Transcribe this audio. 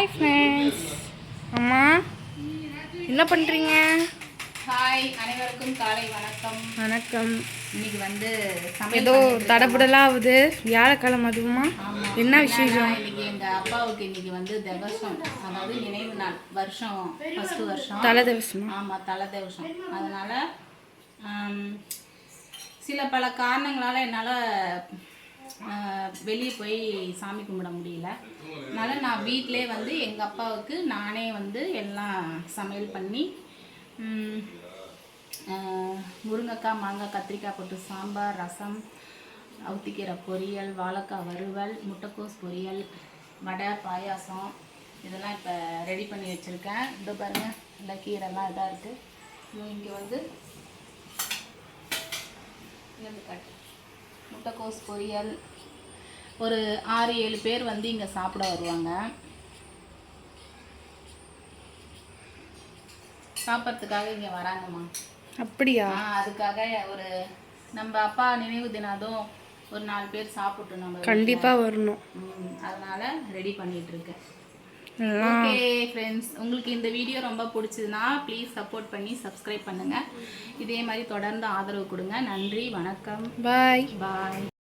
Hi friends. அம்மா என்ன பண்ணுறீங்க? ஹாய், அனைவருக்கும் காலை வணக்கம். வணக்கம். இன்னைக்கு வந்து ஏதோ தடபுடலாம் ஆகுது, வியாழக்கிழமை அதுவுமா? என்ன விசேஷம்? இன்னைக்கு எங்கள் அப்பாவுக்கு இன்னைக்கு வந்து திவசம், அதாவது நினைவு நாள். வருஷம் ஃபஸ்ட்டு வருஷம் தலை திவசம். ஆமாம், தலை திவசம். அதனால் சில பல காரணங்களால் என்னால் வெளியே போய் சாமி கும்பிட முடியல. அதனால் நான் வீட்டிலே வந்து எங்கள் அப்பாவுக்கு நானே வந்து எல்லாம் சமையல் பண்ணி முருங்கைக்காய், மாங்காய், கத்திரிக்காய் போட்டு சாம்பார், ரசம், அவுத்திக்கீரை பொரியல், வாழைக்காய் வறுவல், முட்டைக்கோஸ் பொரியல், வடை, பாயாசம் இதெல்லாம் இப்போ ரெடி பண்ணி வச்சுருக்கேன். இதோ பாருங்கள், இல்லை கீரைலாம் இதாக இருக்குது. இங்கே வந்து முட்டைக்கோஸ் பொரியல். ஒரு 6-7 பேர் வந்து இங்கே சாப்பிட வருவாங்க. சாப்பிட்றதுக்காக இங்கே வராங்கம்மா. அப்படியா? அதுக்காக ஒரு நம்ம அப்பா நினைவு தினம் ஒரு 4 பேர் சாப்பிட்டு நம்ம கண்டிப்பாக வரணும். அதனால் ரெடி பண்ணிகிட்ருக்கேன். ஓகே ஃப்ரெண்ட்ஸ், உங்களுக்கு இந்த வீடியோ ரொம்ப பிடிச்சதுன்னா ப்ளீஸ் சப்போர்ட் பண்ணி சப்ஸ்கிரைப் பண்ணுங்கள். இதே மாதிரி தொடர்ந்து ஆதரவு கொடுங்க. நன்றி, வணக்கம், பாய் பாய்.